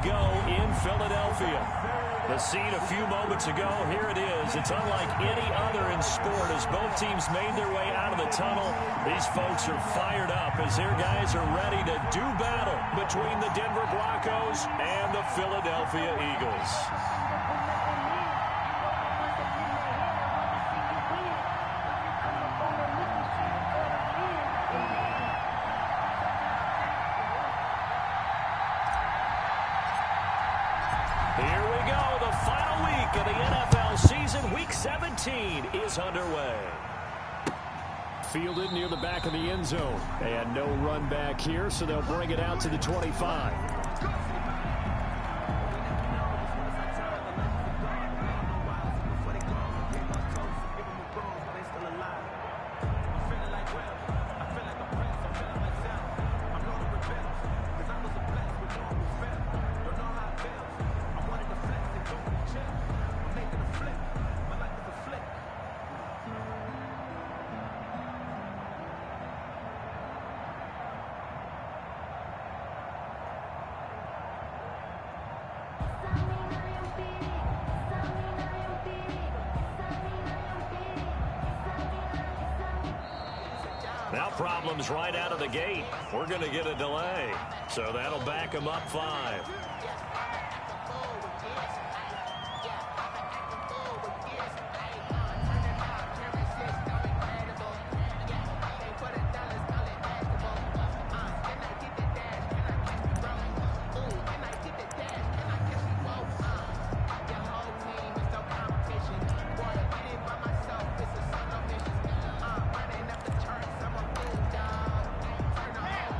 go in Philadelphia. The scene a few moments ago, here it is. It's unlike any other in sport as both teams made their way out of the tunnel. These folks are fired up as their guys are ready to do battle between the Denver Broncos and the Philadelphia Eagles. Here we go. The final week of the NFL season. Week 17 is underway. Fielded near the back of the end zone. And no run back here, so they'll bring it out to the 25. Now problems right out of the gate. We're going to get a delay. So that'll back them up 5.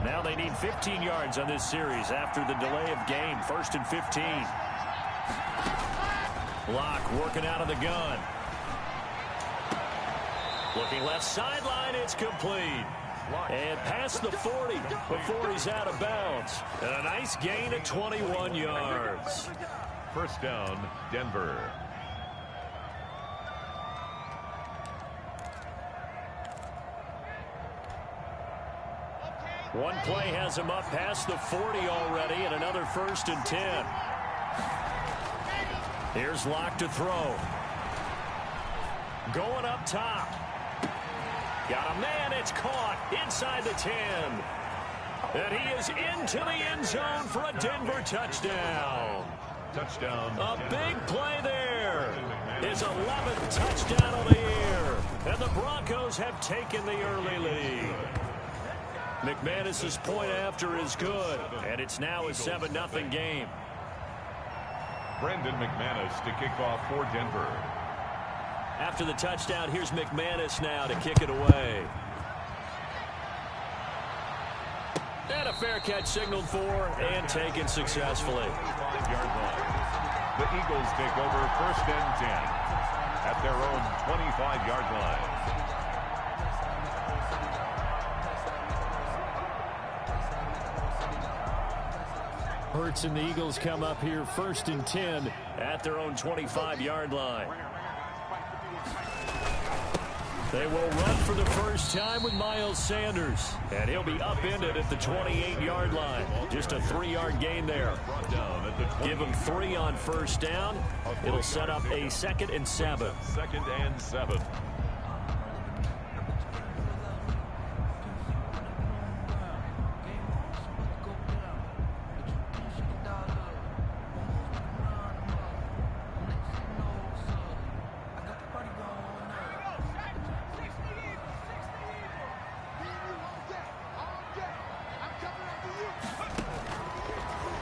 Now they need 15 yards on this series after the delay of game. 1st and 15. Locke working out of the gun. Looking left sideline. It's complete. And past the 40 before he's out of bounds. And a nice gain of 21 yards. First down, Denver. One play has him up past the 40 already, and another 1st and 10. Here's Locke to throw. Going up top. Got a man, it's caught inside the 10. And he is into the end zone for a Denver touchdown. Touchdown. A big play there. His 11th touchdown of the year. And the Broncos have taken the early lead. McManus's point after is good, and it's now a 7-0 game. Brandon McManus to kick off for Denver. After the touchdown, here's McManus now to kick it away. And a fair catch signaled for and taken successfully. The Eagles take over 1st and 10 at their own 25-yard line. Hurts and the Eagles come up here 1st and 10 at their own 25-yard line. They will run for the first time with Miles Sanders. And he'll be upended at the 28-yard line. Just a 3-yard gain there. Give him 3 on 1st down. It'll set up a 2nd and 7. 2nd and 7.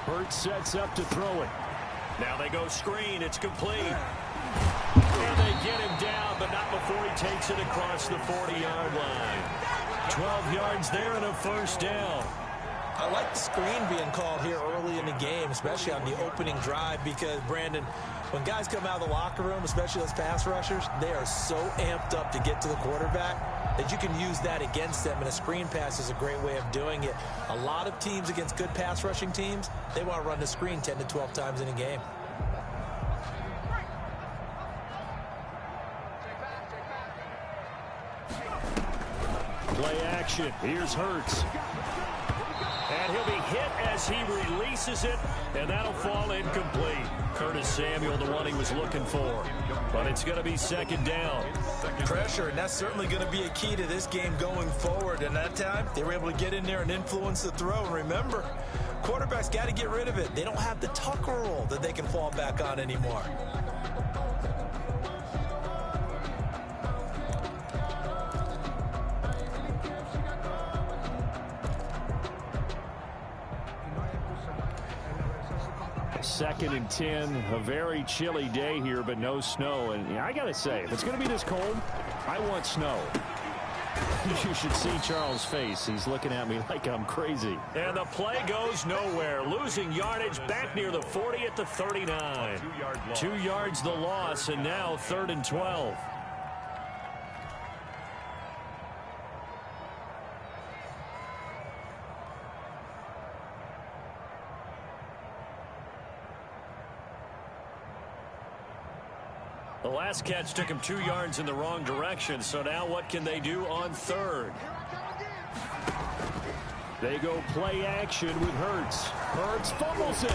Hurts sets up to throw it. Now they go screen. It's complete. And they get him down, but not before he takes it across the 40-yard line. 12 yards there and a 1st down. I like the screen being called here early in the game, especially on the opening drive, because, Brandon, when guys come out of the locker room, especially those pass rushers, they are so amped up to get to the quarterback that you can use that against them, and a screen pass is a great way of doing it. A lot of teams against good pass rushing teams, they want to run the screen 10 to 12 times in a game. Play action. Here's Hurts. And he'll be hit as he releases it, and that'll fall incomplete. Curtis Samuel, the one he was looking for. But it's going to be second down. Pressure, and that's certainly going to be a key to this game going forward. And that time, they were able to get in there and influence the throw. And remember, quarterbacks got to get rid of it. They don't have the tucker roll that they can fall back on anymore. Second and 10, a very chilly day here, but no snow. And I got to say, if it's going to be this cold, I want snow. You should see Charles' face. He's looking at me like I'm crazy. And the play goes nowhere. Losing yardage back near the 40 at the 39. 2 yards the loss, and now 3rd and 12. The last catch took him 2 yards in the wrong direction, so now what can they do on 3rd? They go play action with Hurts. Hurts fumbles it.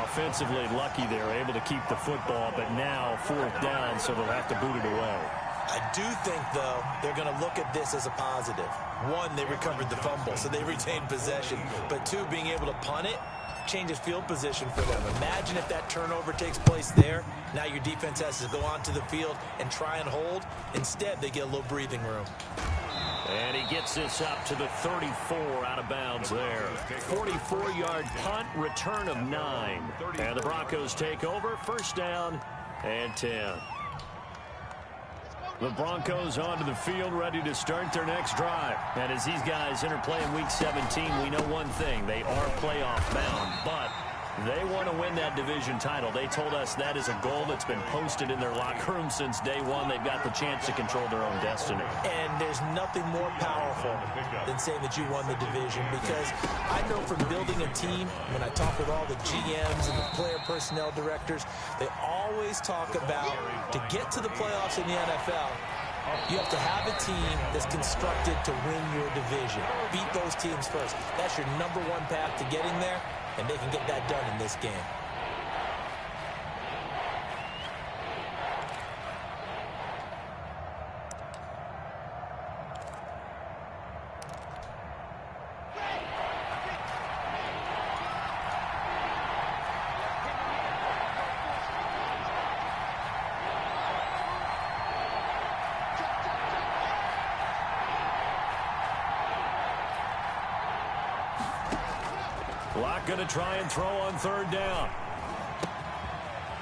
Offensively lucky they're able to keep the football, but now 4th down, so they'll have to boot it away. I do think, though, they're going to look at this as a positive. 1, they recovered the fumble, so they retained possession. But 2, being able to punt it changes field position for them. Imagine if that turnover takes place there. Now your defense has to go onto the field and try and hold. Instead, they get a little breathing room. And he gets this up to the 34 out of bounds there. 44-yard punt, return of 9. And the Broncos take over, 1st down and 10. The Broncos onto the field, ready to start their next drive. And as these guys interplay in Week 17, we know one thing. They are playoff bound, but they want to win that division title. They told us that is a goal that's been posted in their locker room since day one. They've got the chance to control their own destiny. And there's nothing more powerful than saying that you won the division, because I know from building a team, when I talk with all the GMs and the player personnel directors, they always talk about, to get to the playoffs in the NFL, you have to have a team that's constructed to win your division. Beat those teams first. That's your #1 path to getting there, and they can get that done in this game. Locke going to try and throw on 3rd down.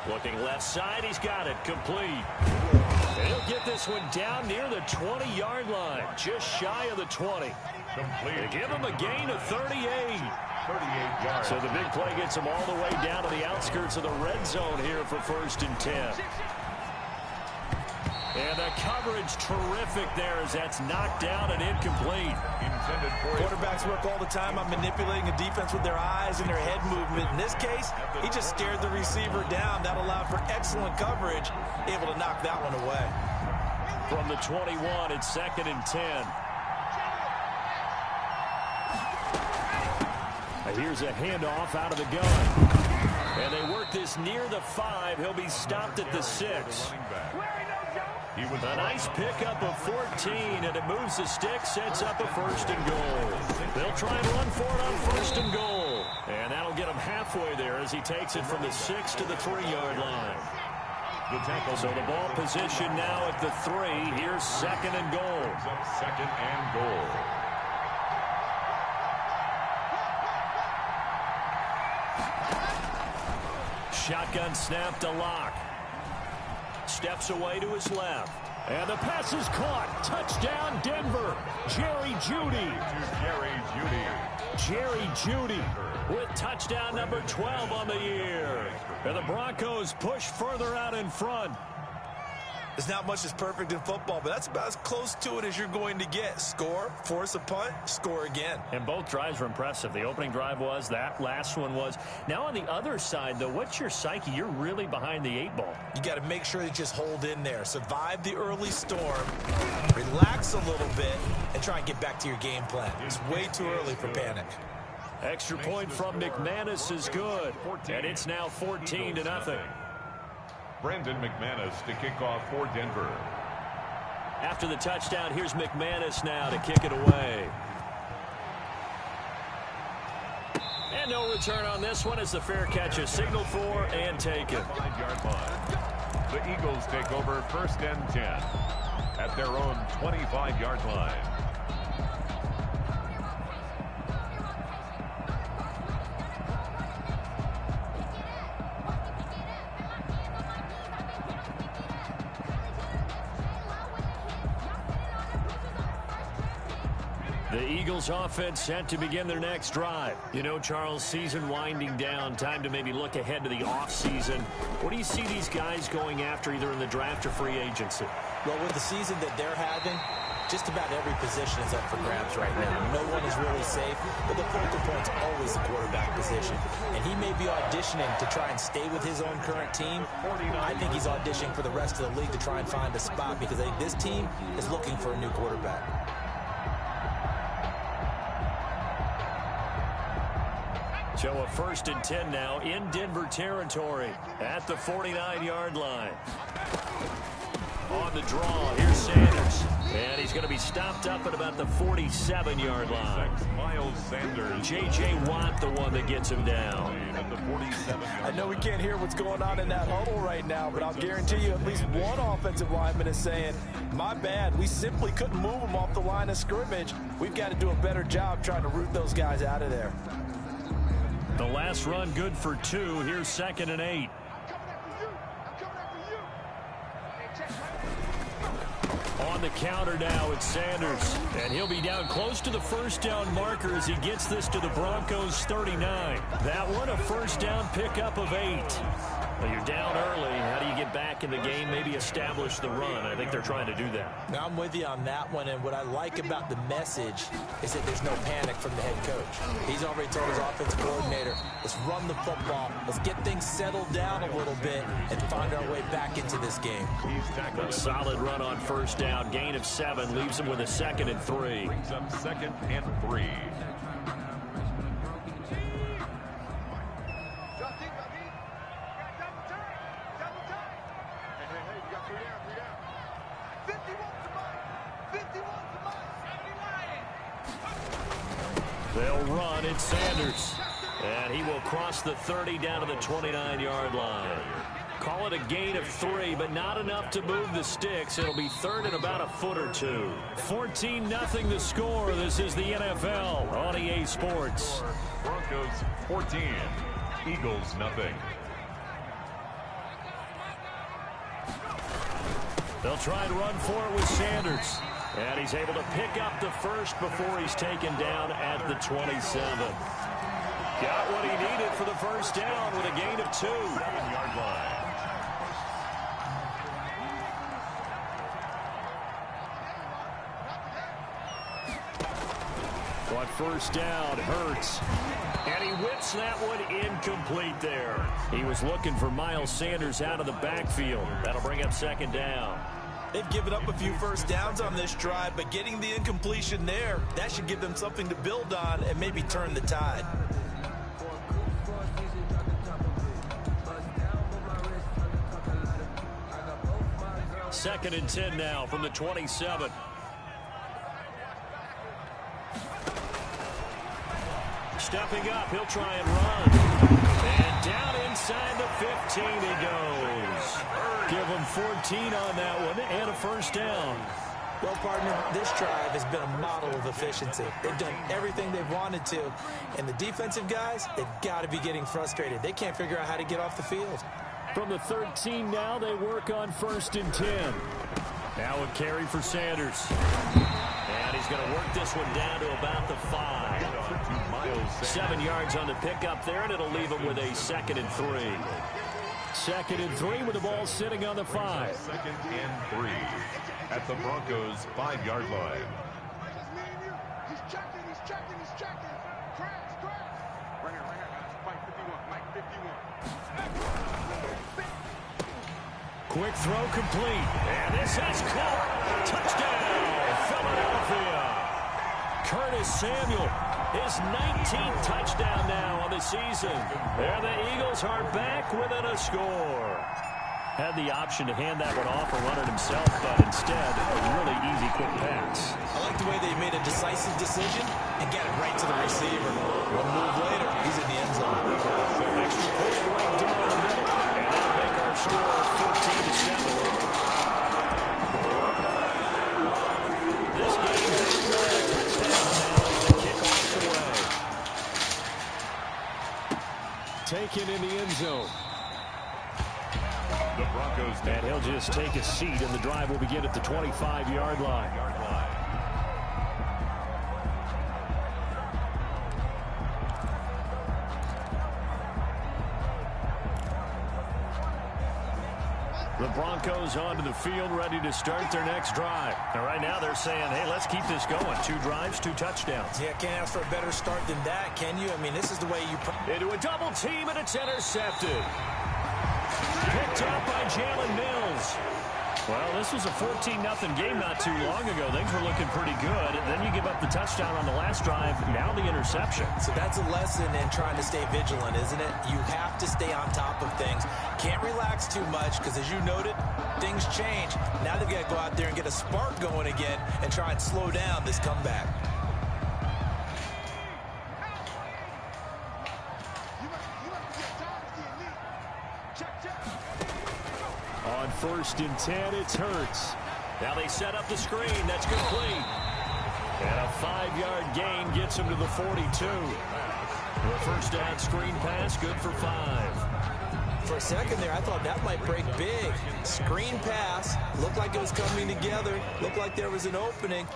Looking left side, he's got it, complete. And he'll get this one down near the 20-yard line, just shy of the 20. Complete. They give him a gain of 38. 38 yards. So the big play gets him all the way down to the outskirts of the red zone here for 1st and 10. And the coverage terrific there as that's knocked down and incomplete. Quarterbacks work all the time on manipulating a defense with their eyes and their head movement. In this case, he just stared the receiver down. That allowed for excellent coverage, able to knock that one away. From the 21, it's 2nd and 10. Here's a handoff out of the gun. And they work this near the 5. He'll be stopped at the 6. A nice pickup of 14, and it moves the stick, sets up a 1st and goal. They'll try and run for it on 1st and goal. And that'll get him halfway there as he takes it from the 6 to the 3-yard line. So the ball position now at the 3. Here's 2nd and goal. 2nd and goal. Shotgun snap to Locke. Steps away to his left. And the pass is caught. Touchdown, Denver. Jerry Jeudy. Jerry Jeudy with touchdown number 12 12 on the year. And the Broncos push further out in front. 2nd and 7. There's not much that's perfect in football, but that's about as close to it as you're going to get. Score, force a punt, score again. And both drives were impressive. The opening drive was, that last one was. Now on the other side, though, what's your psyche? You're really behind the 8 ball. You got to make sure you just hold in there. Survive the early storm, relax a little bit, and try and get back to your game plan. It's way too early for panic. Extra point from McManus is good. And it's now 14-0. Brandon McManus to kick off for Denver. After the touchdown, here's McManus now to kick it away. And no return on this one as the fair catch is signaled for and taken. 5-yard line. The Eagles take over 1st and 10 at their own 25-yard line. The Eagles offense set to begin their next drive. You know, Charles, season winding down, time to maybe look ahead to the offseason. What do you see these guys going after either in the draft or free agency? Well, with the season that they're having, just about every position is up for grabs right now. No one is really safe, but the focal point's always the quarterback position. And he may be auditioning to try and stay with his own current team. I think he's auditioning for the rest of the league to try and find a spot because I think this team is looking for a new quarterback. So a 1st and 10 now in Denver territory at the 49-yard line. On the draw, here's Sanders. And he's going to be stopped up at about the 47-yard line. Miles Sanders. J.J. Watt, the one that gets him down. At the 47-yard I know we can't hear what's going on in that huddle right now, but I'll guarantee you at least one offensive lineman is saying, my bad, we simply couldn't move them off the line of scrimmage. We've got to do a better job trying to root those guys out of there. The last run good for 2. Here's 2nd and 8. On the counter now, it's Sanders. And he'll be down close to the 1st down marker as he gets this to the Broncos 39. That one a 1st down pickup of 8. Well, you're down early. How do you get back in the game, maybe establish the run? I think they're trying to do that. Now, I'm with you on that one, and what I like about the message is that there's no panic from the head coach. He's already told his offensive coordinator, let's run the football, let's get things settled down a little bit, and find our way back into this game. A solid run on 1st down, gain of 7, leaves him with a 2nd and 3. brings up 2nd and 3. They'll run. It's Sanders. And he will cross the 30 down to the 29-yard line. Call it a gain of 3, but not enough to move the sticks. It'll be 3rd and about a foot or 2. 14-0 the score. This is the NFL on EA Sports. Broncos 14, Eagles nothing. They'll try and run for it with Sanders. And he's able to pick up the 1st before he's taken down at the 27. Got what he needed for the 1st down with a gain of 2. 7-yard line. On 1st down, Hurts. And he whips that one incomplete there. He was looking for Miles Sanders out of the backfield. That'll bring up 2nd down. They've given up a few 1st downs on this drive, but getting the incompletion there, that should give them something to build on and maybe turn the tide. Second and 10 now from the 27. Stepping up, he'll try and run. And down inside the 15 he goes. Give him 14 on that one and a 1st down. Well, partner, this drive has been a model of efficiency. They've done everything they've wanted to. And the defensive guys, they've got to be getting frustrated. They can't figure out how to get off the field. From the 13 now, they work on 1st and 10. Now a carry for Sanders. And he's going to work this one down to about the 5. 7 7 yards on the pickup there, and it'll leave him with a 2nd and 3. 2nd and 3 with the ball sitting on the 5. 2nd and 3 at the Broncos' 5-yard line. He's checking. Crash. Right here, guys. Mike 51. Quick throw complete. And this is caught. Touchdown, Philadelphia. Curtis Samuel, his 19th touchdown now on the season. There the Eagles are back within a score. Had the option to hand that one off or run it himself, but instead, a really easy, quick pass. I like the way they made a decisive decision and got it right to the receiver. One move later, he's in the end zone. Extra point right down the middle. And that'll make our score 14-7. This game has won a touchdown now as the kickoff's away. Taken in the end zone. The Broncos. And he'll just take a seat, and the drive will begin at the 25-yard line. The Broncos onto the field, ready to start their next drive. And right now they're saying, hey, let's keep this going. 2 drives, 2 touchdowns. Yeah, can't ask for a better start than that, can you? I mean, this is the way you... Into a double team, and it's intercepted. Picked up by Jalen Mills. Well, this was a 14-0 game not too long ago. Things were looking pretty good. And then you give up the touchdown on the last drive. Now the interception. So that's a lesson in trying to stay vigilant, isn't it? You have to stay on top of things. Can't relax too much because, as you noted, things change. Now they've got to go out there and get a spark going again and try and slow down this comeback. On 1st and 10, it's Hurts. Now they set up the screen. That's complete. And a 5-yard gain gets him to the 42. The first down screen pass, good for 5. For a second there, I thought that might break big. Screen pass. Looked like it was coming together. Looked like there was an opening.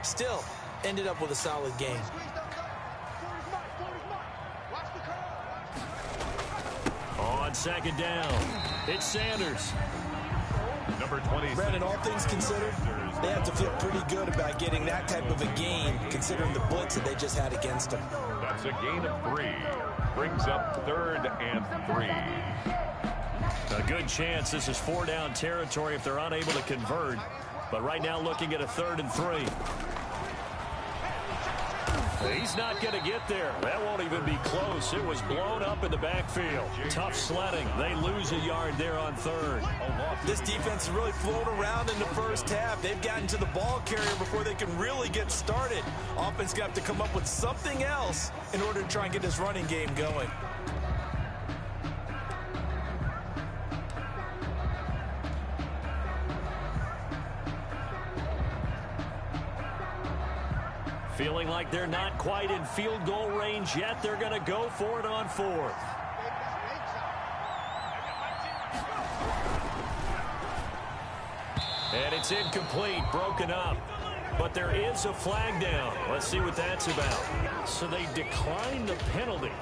Still, ended up with a solid game. On 2nd down, it's Sanders. Number 20. Brandon, all things considered, they have to feel pretty good about getting that type of a gain, considering the blitz that they just had against them. That's a gain of 3. Brings up 3rd and 3. A good chance this is 4-down territory if they're unable to convert. But right now looking at a 3rd and 3. He's not going to get there. That won't even be close. It was blown up in the backfield. Tough sledding. They lose a yard there on 3rd. This defense has really flown around in the first half. They've gotten to the ball carrier before they can really get started. Offense got to come up with something else in order to try and get this running game going. Feeling like they're not quite in field goal range yet. They're going to go for it on 4th. And it's incomplete, broken up. But there is a flag down. Let's see what that's about. So they declined the penalty.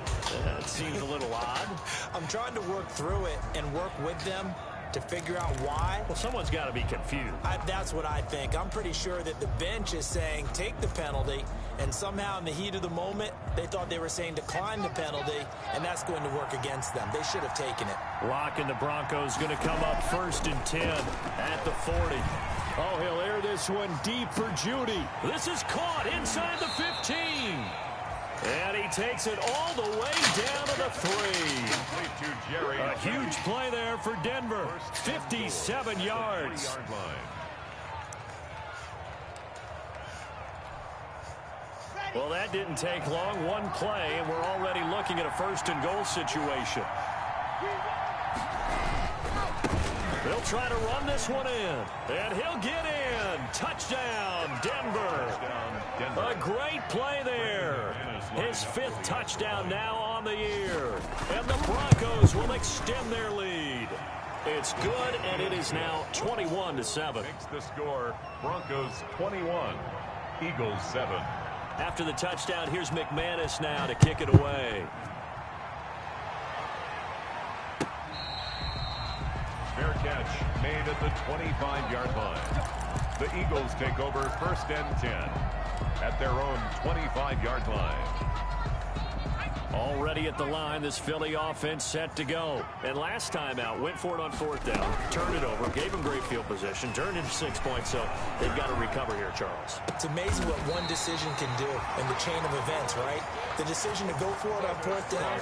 That seems a little odd. I'm trying to work through it and work with them to figure out why. Well, someone's got to be confused. That's what I think. I'm pretty sure that the bench is saying take the penalty, and somehow in the heat of the moment, they thought they were saying decline the penalty, and that's going to work against them. They should have taken it. Lock and the Broncos going to come up 1st and 10 at the 40. Oh, he'll air this one deep for Judy. This is caught inside the 15. And he takes it all the way down to the 3. A huge play there for Denver. 57 yards. Well, that didn't take long. One play, and we're already looking at a 1st and goal situation. They'll try to run this one in, and he'll get in. Touchdown, Denver. A great play there. His 5th touchdown now on the year. And the Broncos will extend their lead. It's good, and it is now 21-7. Makes the score Broncos 21, Eagles 7. After the touchdown, here's McManus now to kick it away. at the 25-yard line. The Eagles take over 1st and 10 at their own 25-yard line. Already at the line, this Philly offense set to go. And last time out, went for it on 4th down, turned it over, gave them great field position, turned into 6 points, so they've got to recover here, Charles. It's amazing what one decision can do in the chain of events, right? The decision to go for it on 4th down,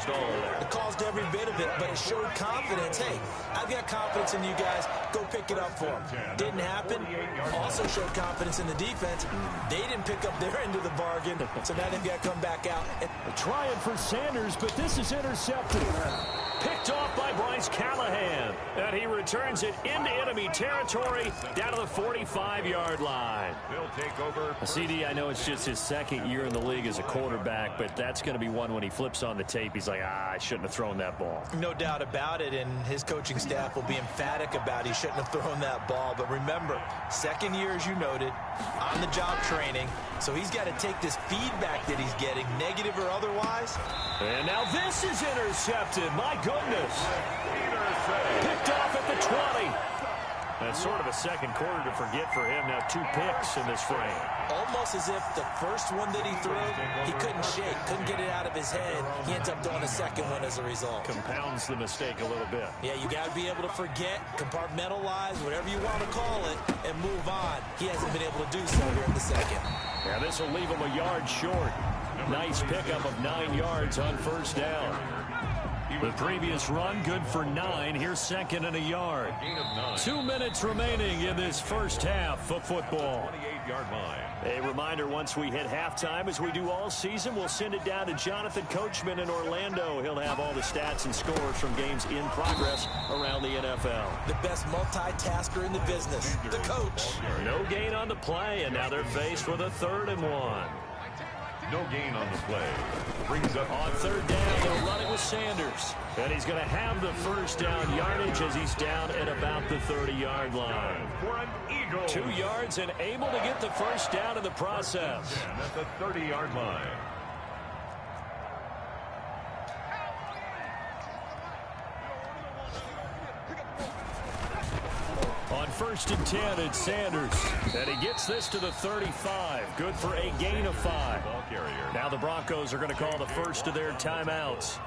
it caused every bit of it, but it showed confidence. Hey, I've got confidence in you guys. Go pick it up for them. Didn't happen. Also showed confidence in the defense. They didn't pick up their end of the bargain, so now they've got to come back out. Trying for Sanders, but this is intercepted. Picked off by Bryce Callahan. And he returns it into enemy territory down to the 45-yard line. They'll take over. CD, I know it's just his 2nd year in the league as a quarterback, but that's going to be one when he flips on the tape. He's like, I shouldn't have thrown that ball. No doubt about it, and his coaching staff will be emphatic about he shouldn't have thrown that ball. But remember, 2nd year, as you noted, on-the-job training, so he's got to take this feedback that he's getting, negative or otherwise. And now this is intercepted. My goodness. Picked off at the 20. That's sort of a second quarter to forget for him. Now 2 picks in this frame. Almost as if the first one that he threw, he couldn't shake, couldn't get it out of his head. He ends up throwing a second one as a result. Compounds the mistake a little bit. Yeah, you got to be able to forget, compartmentalize, whatever you want to call it, and move on. He hasn't been able to do so here in the second. Yeah, this will leave him a yard short. Nice pickup of 9 yards on 1st down. The previous run, good for 9. Here's 2nd and a yard. 2 minutes remaining in this first half of football. 28-yard line. A reminder, once we hit halftime, as we do all season, we'll send it down to Jonathan Coachman in Orlando. He'll have all the stats and scores from games in progress around the NFL. The best multitasker in the business, the coach. No gain on the play, and now they're faced with a 3rd and 1. No gain on the play. Brings up on 3rd down. They'll run it with Sanders. And he's going to have the 1st down yardage as he's down at about the 30-yard line. For an Eagle. 2 yards and able to get the 1st down in the process. At the 30-yard line. On 1st and 10, it's Sanders. And he gets this to the 35. Good for a gain of 5. Now the Broncos are going to call the first of their timeouts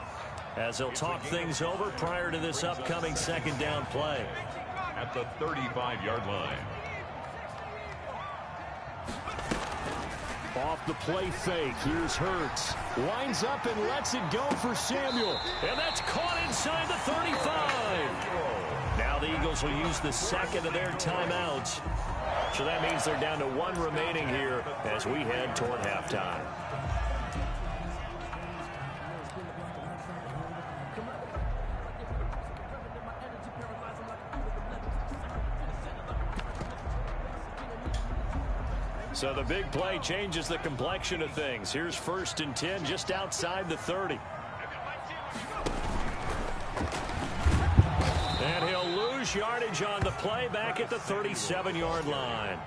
as they'll talk things over prior to this upcoming 2nd down play. At the 35-yard line. Off the play fake. Here's Hurts. Winds up and lets it go for Samuel. And that's caught inside the 35. Now the Eagles will use the 2nd of their timeouts. So that means they're down to 1 remaining here as we head toward halftime. So the big play changes the complexion of things. Here's 1st and 10 just outside the 30. And he'll lose yardage on the play back at the 37-yard line.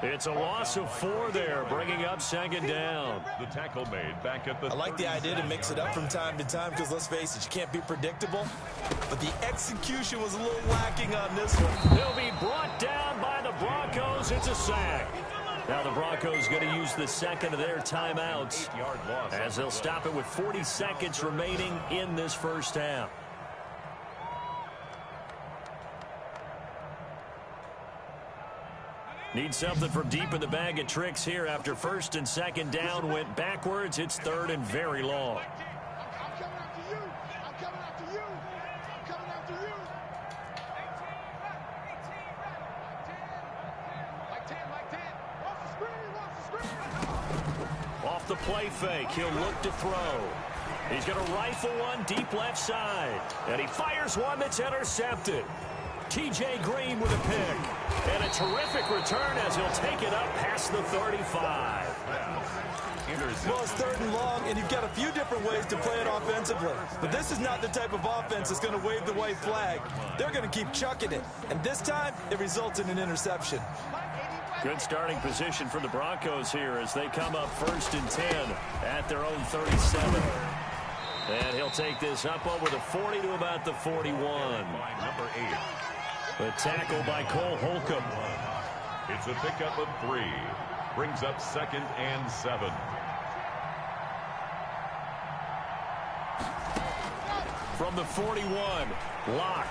It's a loss of 4 there, bringing up 2nd down. The tackle made back at the I like the idea to mix it up from time to time because, let's face it, you can't be predictable. But the execution was a little lacking on this one. He'll be brought down by the Broncos. It's a sack. Now the Broncos going to use the 2nd of their timeouts as they'll stop it with 40 seconds remaining in this first half. Need something from deep in the bag of tricks here after 1st and 2nd down went backwards. It's 3rd and very long. Off the play fake, he'll look to throw. He's going to rifle one deep left side. And he fires one that's intercepted. T.J. Green with a pick. And a terrific return as he'll take it up past the 35. Well, it's 3rd and long, and you've got a few different ways to play it offensively. But this is not the type of offense that's going to wave the white flag. They're going to keep chucking it. And this time, it results in an interception. Good starting position for the Broncos here as they come up 1st and 10 at their own 37. And he'll take this up over the 40 to about the 41. Number 8. The tackle by Cole Holcomb. It's a pickup of 3. Brings up 2nd and 7. From the 41, Locke.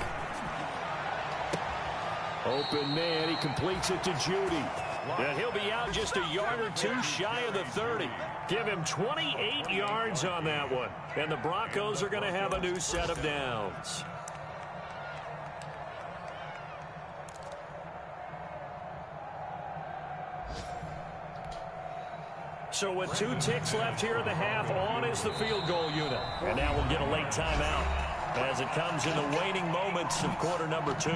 Open man, he completes it to Judy. And he'll be out just a yard or 2 shy of the 30. Give him 28 yards on that one. And the Broncos are going to have a new set of downs. So with 2 ticks left here in the half, on is the field goal unit. And now we'll get a late timeout as it comes in the waning moments of quarter number 2.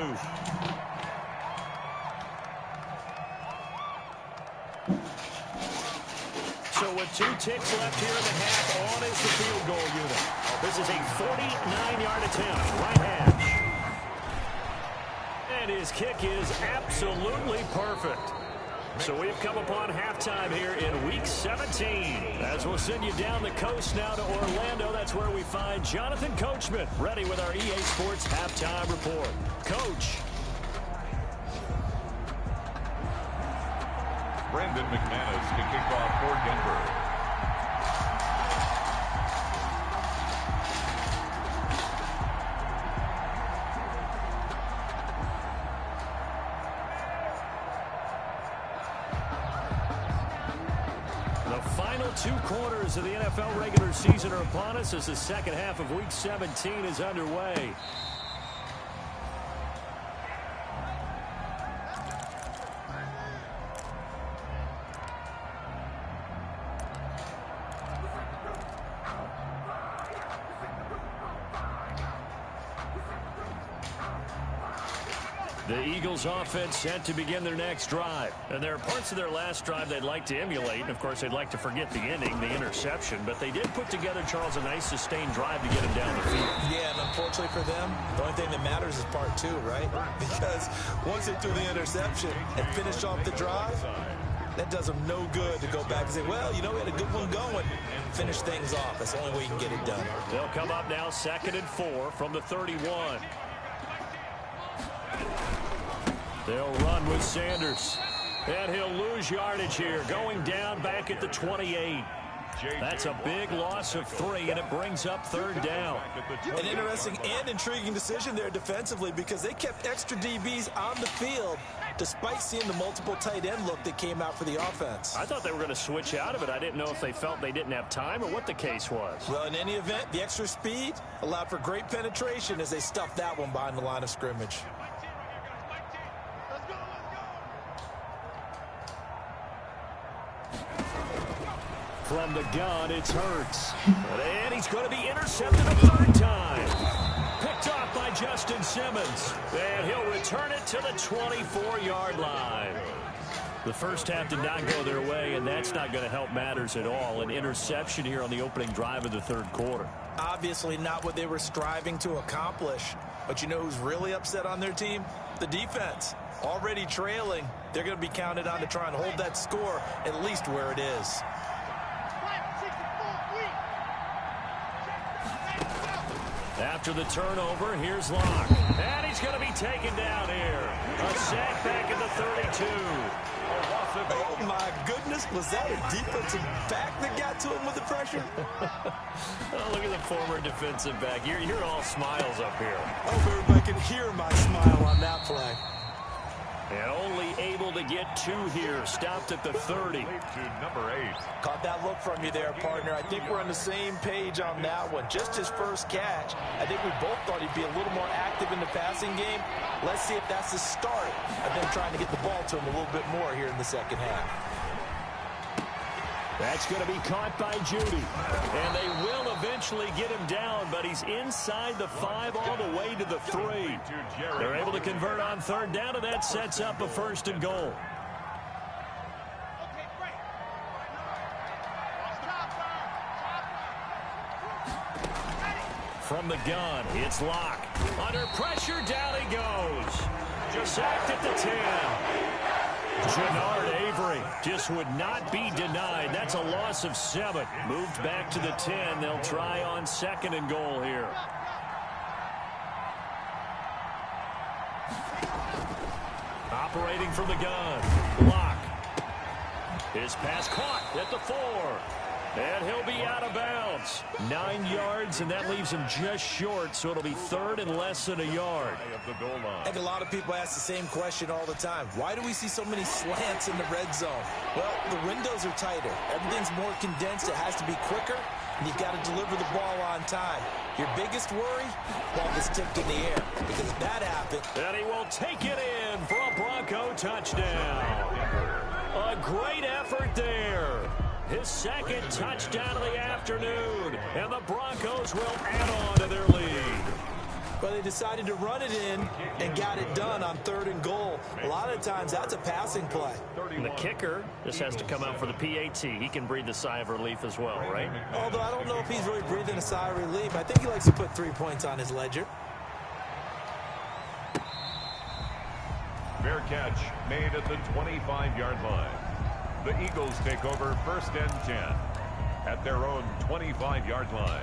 So with 2 ticks left here in the half, on is the field goal unit. This is a 49-yard attempt, right hash. And his kick is absolutely perfect. So we've come upon halftime here in Week 17. As we'll send you down the coast now to Orlando, that's where we find Jonathan Coachman ready with our EA Sports Halftime Report. Coach. Brandon McManus to kick off for Denver. The final 2 quarters of the NFL regular season are upon us as the second half of Week 17 is underway. The Eagles offense set to begin their next drive. And there are parts of their last drive they'd like to emulate. And, of course, they'd like to forget the ending, the interception. But they did put together, Charles, a nice sustained drive to get him down the field. Yeah, and unfortunately for them, the only thing that matters is part 2, right? Because once they threw the interception and finished off the drive, that does them no good to go back and say, well, you know, we had a good one going. Finish things off. That's the only way you can get it done. They'll come up now 2nd and 4 from the 31. They'll run with Sanders. And he'll lose yardage here, going down back at the 28. That's a big loss of 3, and it brings up 3rd down. An interesting and intriguing decision there defensively because they kept extra DBs on the field despite seeing the multiple tight end look that came out for the offense. I thought they were going to switch out of it. I didn't know if they felt they didn't have time or what the case was. Well, in any event, the extra speed allowed for great penetration as they stuffed that one behind the line of scrimmage. From the gun, it's Hurts. And he's going to be intercepted a 3rd time. Picked off by Justin Simmons. And he'll return it to the 24-yard line. The first half did not go their way, and that's not going to help matters at all. An interception here on the opening drive of the 3rd quarter. Obviously not what they were striving to accomplish. But you know who's really upset on their team? The defense. Already trailing. They're going to be counted on to try and hold that score at least where it is. After the turnover, here's Locke. And he's going to be taken down here. A sack back at the 32. Oh, my goodness. Was that a defensive back that got to him with the pressure? Oh, look at the former defensive back. You're all smiles up here. I hope everybody can hear my smile on that play. And only able to get 2 here. Stopped at the 30. To number 8. Caught that look from you there, partner. I think we're on the same page on that one. Just his first catch. I think we both thought he'd be a little more active in the passing game. Let's see if that's the start of them trying to get the ball to him a little bit more here in the second half. That's going to be caught by Judy. And they will eventually get him down, but he's inside the 5 all the way to the 3. They're able to convert on 3rd down, and that sets up a 1st and goal. From the gun, it's Locke. Under pressure, down he goes. Just sacked at the 10. Jannard Avery just would not be denied. That's a loss of 7. Moved back to the 10. They'll try on 2nd and goal here. Operating from the gun. Block. His pass caught at the 4. And he'll be out of bounds. 9 yards, and that leaves him just short, so it'll be third and less than a yard. I think a lot of people ask the same question all the time. Why do we see so many slants in the red zone? Well, the windows are tighter. Everything's more condensed. It has to be quicker, and you've got to deliver the ball on time. Your biggest worry? Ball gets tipped in the air. Because if that happens... And he will take it in for a Bronco touchdown. A great effort there. His second touchdown of the afternoon. And the Broncos will add on to their lead. Well, they decided to run it in and got it done on 3rd and goal. A lot of times, that's a passing play. And the kicker just has to come out for the PAT. He can breathe a sigh of relief as well, right? Although I don't know if he's really breathing a sigh of relief. I think he likes to put 3 points on his ledger. Fair catch made at the 25-yard line. The Eagles take over 1st and 10 at their own 25-yard line.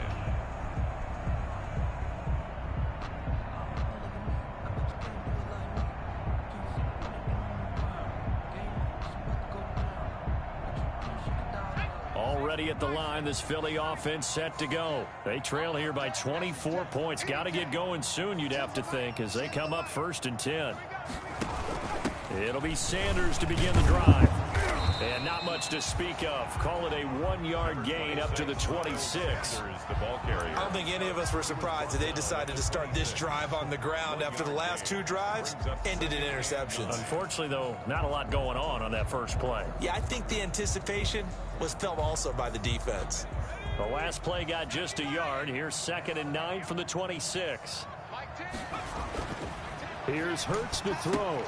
Already at the line, this Philly offense set to go. They trail here by 24 points. Got to get going soon, you'd have to think, as they come up 1st and 10. It'll be Sanders to begin the drive. And not much to speak of. Call it a 1-yard gain up to the 26. I don't think any of us were surprised that they decided to start this drive on the ground after the last 2 drives ended in interceptions. Unfortunately, though, not a lot going on that first play. Yeah, I think the anticipation was felt also by the defense. The last play got just a yard. Here's 2nd and 9 from the 26. Here's Hurts to throw.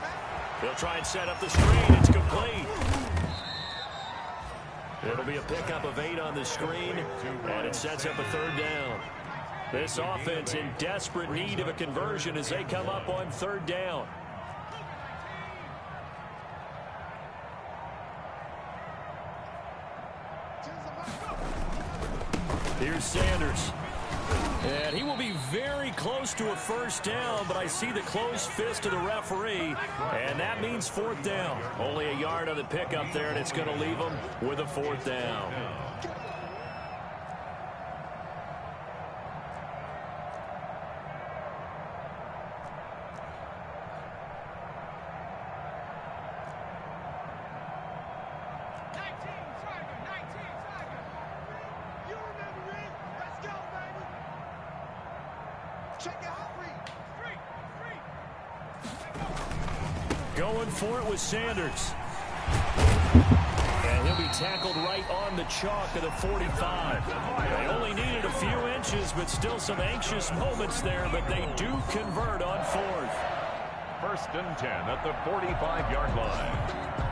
He'll try and set up the screen. It's complete. It'll be a pickup of 8 on the screen, and it sets up a 3rd down. This offense in desperate need of a conversion as they come up on 3rd down. Here's Sanders. And he will be very close to a 1st down, but I see the closed fist of the referee, and that means 4th down. Only a yard on the pickup there, and it's going to leave him with a 4th down. Going for it with Sanders. And he'll be tackled right on the chalk of the 45. They only needed a few inches, but still some anxious moments there, but they do convert on 4th. 1st and 10 at the 45-yard line.